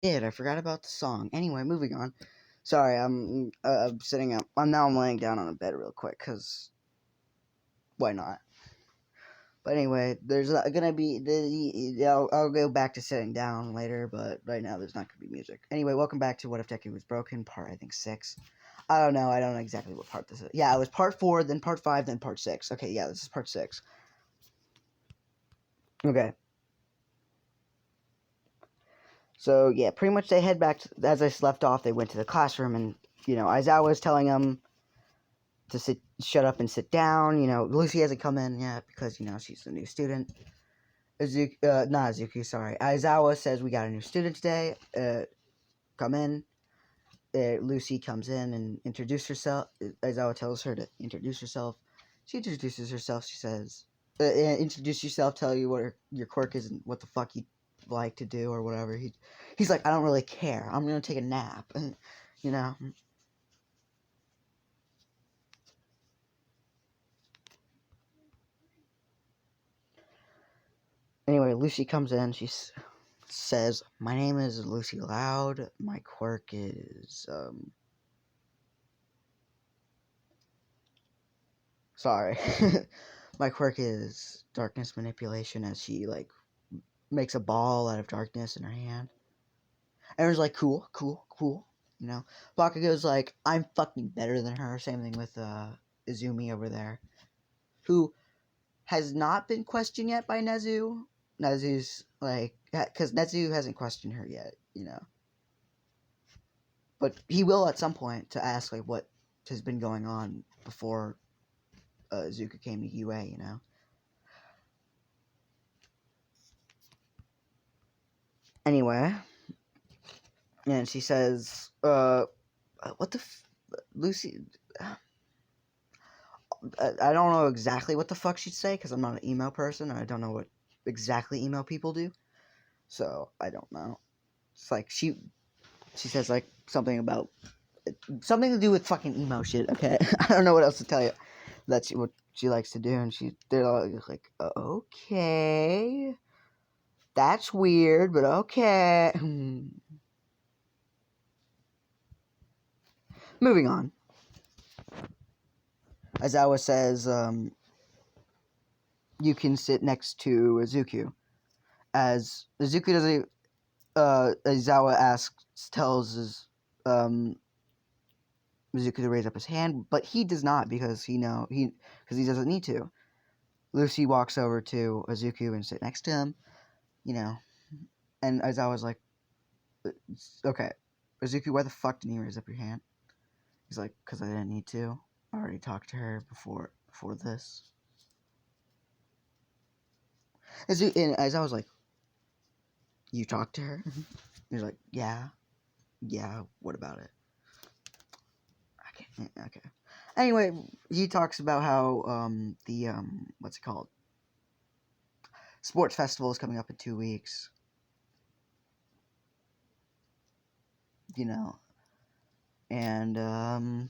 I forgot about the song. Anyway, moving on. Sorry, I'm sitting up. I'm laying down on a bed real quick, because why not? But anyway, there's not gonna be I'll go back to sitting down later, but right now there's not gonna be music. Anyway, welcome back to What If Deku Was Broken, part I think 6. I don't know. I don't know exactly what part this is. Yeah, it was part 4, then part 5, then part 6. Okay, yeah, this is part 6. Okay. So yeah, pretty much they head back as I left off. They went to the classroom, and Aizawa was telling them to shut up and sit down. Lucy hasn't come in yet because she's a new student. Not Azuki, sorry. Aizawa says we got a new student today. Come in. Lucy comes in and introduces herself. Aizawa tells her to introduce herself. She introduces herself. She says, "Introduce yourself. Tell you what your quirk is and what the fuck you like to do or whatever." He's like, "I don't really care. I'm gonna take a nap." And you know. Anyway, Lucy comes in. She says, "My name is Lucy Loud. My quirk is sorry." My quirk is darkness manipulation, as she makes a ball out of darkness in her hand. Everyone's like, cool, cool, cool. Bakugo's like, I'm fucking better than her. Same thing with Izumi over there, who has not been questioned yet by Nezu. Nezu's like, because Nezu hasn't questioned her yet, but he will at some point to ask like what has been going on before Zuka came to UA. Anyway, and she says, what the Lucy. I don't know exactly what the fuck she'd say because I'm not an email person and I don't know what exactly email people do. So I don't know. It's like she says like something about something to do with fucking emo shit. Okay, I don't know what else to tell you. That's what she likes to do, and they're all like, okay, that's weird, but okay. Moving on. Aizawa says, you can sit next to Izuku. As Izuku doesn't, Aizawa tells Izuku to raise up his hand, but he does not because he doesn't need to. Lucy walks over to Izuku and sit next to him, and Aizawa's like, okay, Izuku, why the fuck didn't you raise up your hand? He's like, because I didn't need to. I already talked to her before this. And Aizawa's like, you talked to her? He's like, yeah, what about it? Okay. Anyway, he talks about how the what's it called? Sports festival is coming up in 2 weeks. And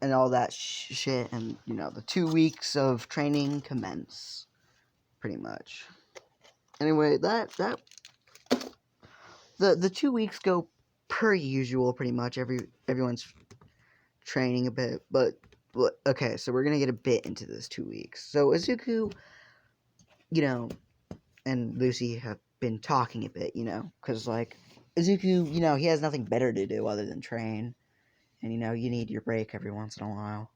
and all that shit, and the 2 weeks of training commence, pretty much. Anyway, the 2 weeks go per usual, pretty much. Everyone's training a bit, but okay, so we're gonna get a bit into this 2 weeks. So Izuku, and Lucy have been talking a bit, because like Izuku, he has nothing better to do other than train, and you need your break every once in a while.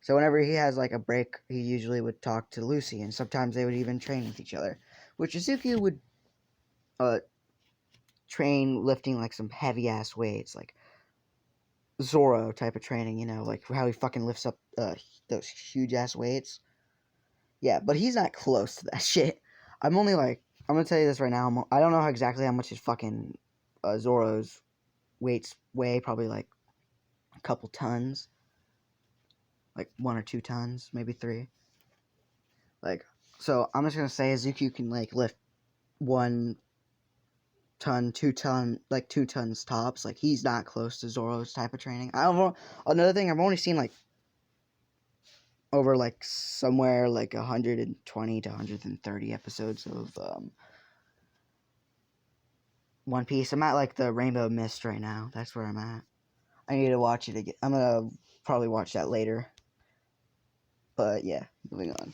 So whenever he has like a break, he usually would talk to Lucy, and sometimes they would even train with each other, which Izuku would train lifting like some heavy ass weights, like Zoro type of training, like how he fucking lifts up those huge ass weights. Yeah, but he's not close to that shit. I'm gonna tell you this right now. I don't know exactly how much his fucking Zoro's weights weigh. Probably like a couple tons, like 1 or 2 tons, maybe 3. So I'm just gonna say Izuku can like lift one ton, 2 ton, like 2 tons tops. Like he's not close to Zoro's type of training. I don't know. Another thing, I've only seen like over like somewhere like 120 to 130 episodes of One Piece. I'm at like the Rainbow Mist right now. That's where I'm at. I need to watch it again. I'm gonna probably watch that later. But yeah, moving on.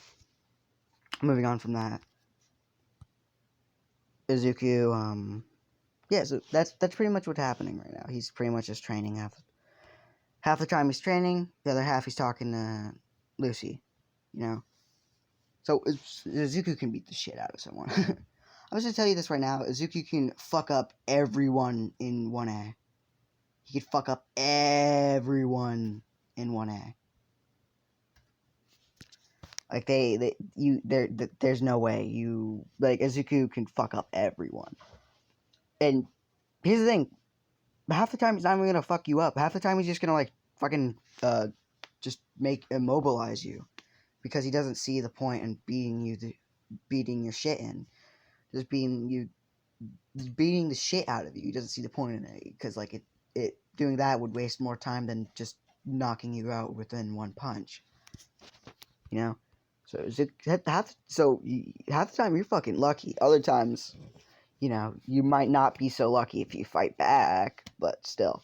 Moving on from that, Izuku. Yeah, so that's pretty much what's happening right now. He's pretty much just training half the time he's training, the other half he's talking to Lucy. You know, so Izuku can beat the shit out of someone. I'm just gonna tell you this right now. Izuku can fuck up everyone in 1A. He could fuck up everyone in 1A. Like there's no way you like Izuku can fuck up everyone. And here's the thing: half the time he's not even gonna fuck you up. Half the time he's just gonna like fucking just make immobilize you because he doesn't see the point in beating your shit in, just beating the shit out of you. He doesn't see the point in it because like it doing that would waste more time than just knocking you out within one punch. You know. So half the time you're fucking lucky. Other times, you know, you might not be so lucky if you fight back, but still.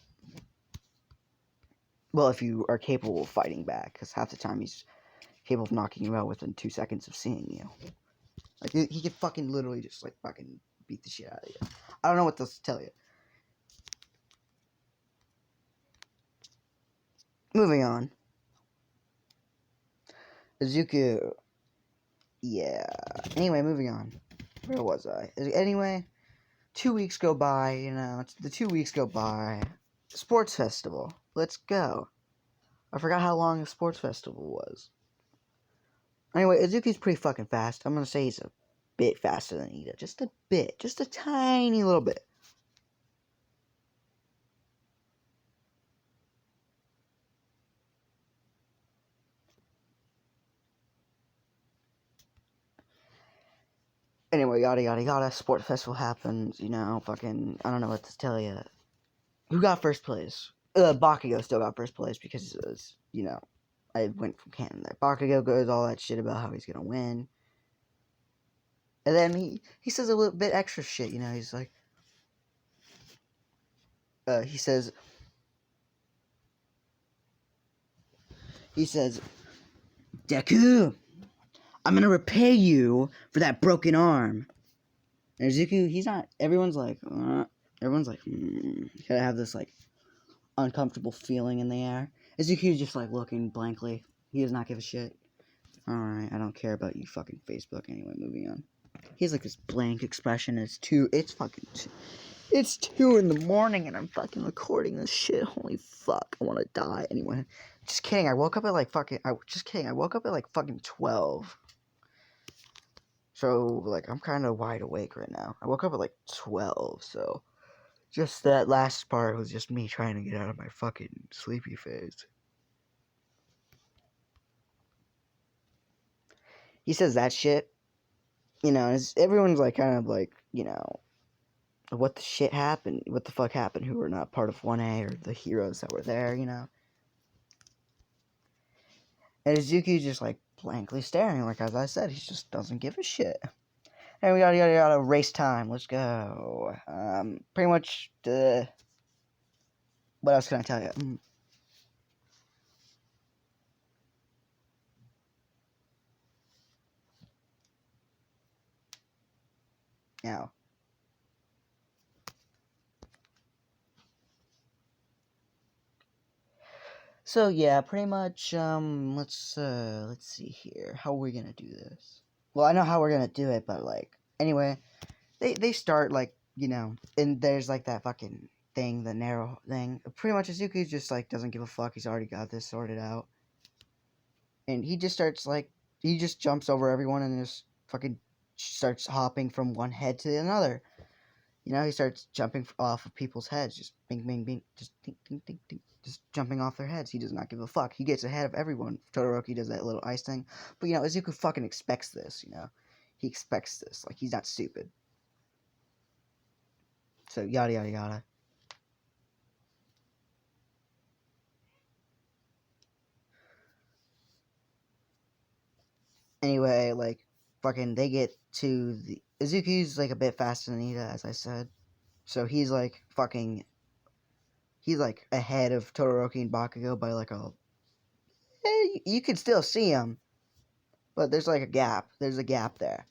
Well, if you are capable of fighting back, because half the time he's capable of knocking you out within 2 seconds of seeing you. Like he could fucking literally just like fucking beat the shit out of you. I don't know what else to tell you. Moving on. Izuku. Yeah. Anyway, moving on. Where was I? Anyway, 2 weeks go by, you know, the 2 weeks go by. Sports festival. Let's go. I forgot how long the sports festival was. Anyway, Izuku's pretty fucking fast. I'm gonna say he's a bit faster than Ida. Just a bit. Just a tiny little bit. Anyway, yada yada yada. Sports festival happens, you know, fucking, I don't know what to tell you. Who got first place? Bakugo still got first place because it was, you know, I went from canon there. Bakugo goes all that shit about how he's gonna win. And then he says a little bit extra shit, you know, he's like, he says, Deku, I'm gonna repay you for that broken arm. And Izuku, he's not, everyone's like, gotta have this, like, uncomfortable feeling in the air. Izuku's just, like, looking blankly. He does not give a shit. Alright, I don't care about you fucking Facebook anyway, moving on. He has, like, this blank expression. It's 2 in the morning and I'm fucking recording this shit. Holy fuck, I wanna die. Anyway, just kidding, I woke up at, like, fucking 12. So, like, I'm kind of wide awake right now. I woke up at, like, 12, so just that last part was just me trying to get out of my fucking sleepy phase. He says that shit, you know, and everyone's, like, kind of, like, you know, what the shit happened? What the fuck happened? Who were not part of 1A or the heroes that were there, you know? And Izuku's just, like, blankly staring, like, as I said, he just doesn't give a shit. And we gotta race time. Let's go. Pretty much, what else can I tell you? Now, so yeah, pretty much, let's see here. How are we gonna do this? Well, I know how we're gonna do it, but, like, anyway, they start, like, you know, and there's, like, that fucking thing, the narrow thing. Pretty much, Izuku just, like, doesn't give a fuck. He's already got this sorted out. And he just starts, like, he just jumps over everyone and just fucking starts hopping from one head to another. You know, he starts jumping off of people's heads, just bing, bing, bing, just ding, ding, ding, ding, just jumping off their heads. He does not give a fuck. He gets ahead of everyone. Todoroki does that little ice thing. But, you know, Izuku fucking expects this, you know. He expects this. Like, he's not stupid. So yada yada yada. Anyway, like, fucking, they get to the... Izuku's, like, a bit faster than Ida, as I said. So he's, like, fucking... He's, like, ahead of Todoroki and Bakugo by, like, a... you can still see him. But there's, like, a gap. There's a gap there.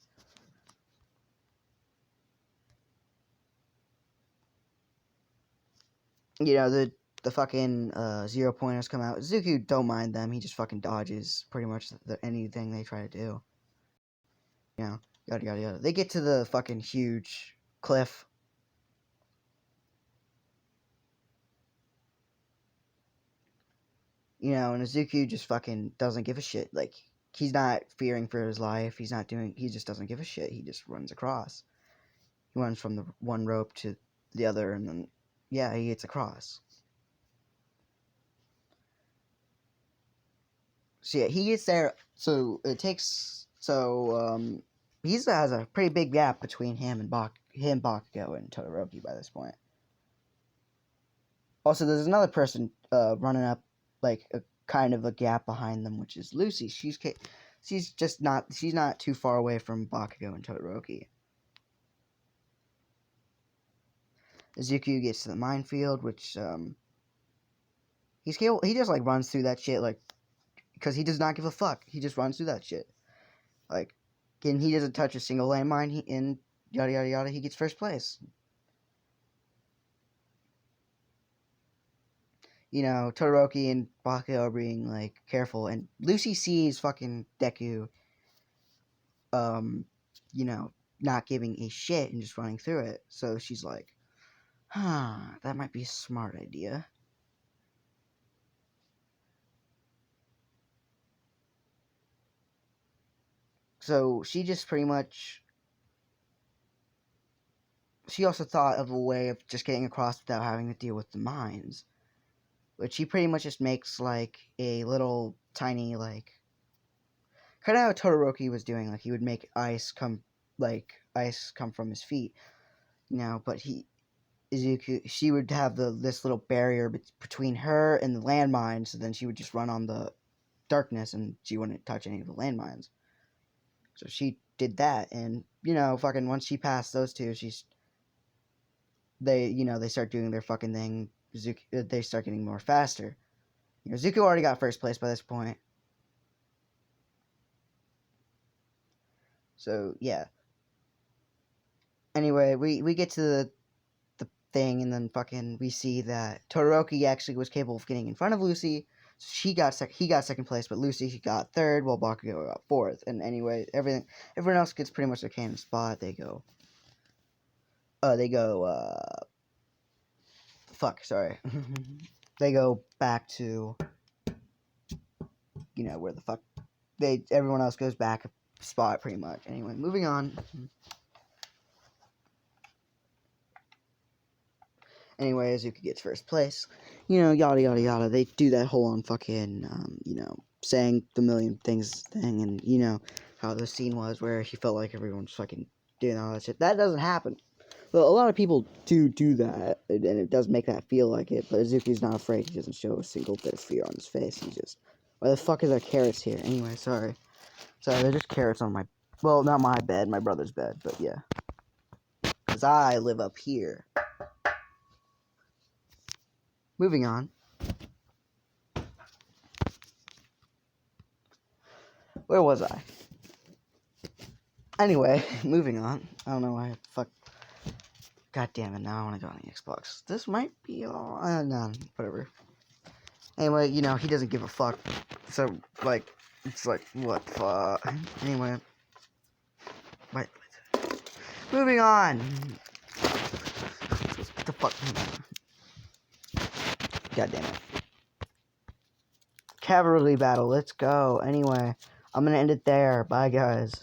You know, the fucking 0 pointers come out. Izuku don't mind them. He just fucking dodges pretty much anything they try to do. You know, yada yada yada. They get to the fucking huge cliff. You know, and Izuku just fucking doesn't give a shit. Like, he's not fearing for his life. He just doesn't give a shit. He just runs across. He runs from the one rope to the other, and then, yeah, he gets across. So, yeah, he gets there. So, it takes... So, he has a pretty big gap between him, Bakugo, and Todoroki by this point. Also, there's another person running up, like, a kind of a gap behind them, which is Lucy. She's not too far away from Bakugo and Todoroki. Izuku gets to the minefield, which he just like runs through that shit, like, because he does not give a fuck. He just runs through that shit, like, and he doesn't touch a single landmine. In yada yada yada, he gets first place. You know, Todoroki and Bakugo are being, like, careful, and Lucy sees fucking Deku, you know, not giving a shit and just running through it. So she's like, that might be a smart idea. So she just pretty much... She also thought of a way of just getting across without having to deal with the mines. But she pretty much just makes, like, a little tiny, like... Kind of how Todoroki was doing. Like, he would make ice come from his feet. You know, but Izuku, she would have this little barrier between her and the landmines, so then she would just run on the darkness and she wouldn't touch any of the landmines. So she did that, and, you know, fucking once she passed those two, they start doing their fucking thing. They start getting more faster. You know, Zuko already got first place by this point. So, yeah. Anyway, we get to the thing, and then fucking we see that Todoroki actually was capable of getting in front of Lucy. So he got second place, but Lucy got third, while Bakugo got fourth. And anyway, everyone else gets pretty much their canon spot. They go, fuck, sorry. They go back to, you know, where the fuck everyone else goes back a spot pretty much. Anyway, moving on. Anyway, Azuki gets first place. You know, yada yada yada. They do that whole on fucking, you know, saying the million things thing, and you know how the scene was where he felt like everyone was fucking doing all that shit. That doesn't happen. Well, a lot of people do that, and it does make that feel like it. But Azuki's not afraid. He doesn't show a single bit of fear on his face. He just, why the fuck is there carrots here? Anyway, sorry, they're just carrots on my, well, not my bed, my brother's bed, but yeah, because I live up here. Moving on. Where was I? Anyway, moving on. I don't know why. Fuck. God damn it, now I want to go on the Xbox. This might be all... no, whatever. Anyway, you know, he doesn't give a fuck. So, like, it's like, what the fuck? Anyway. Wait. Moving on. What the fuck? God damn it. Cavalry battle, let's go. Anyway, I'm gonna end it there. Bye, guys.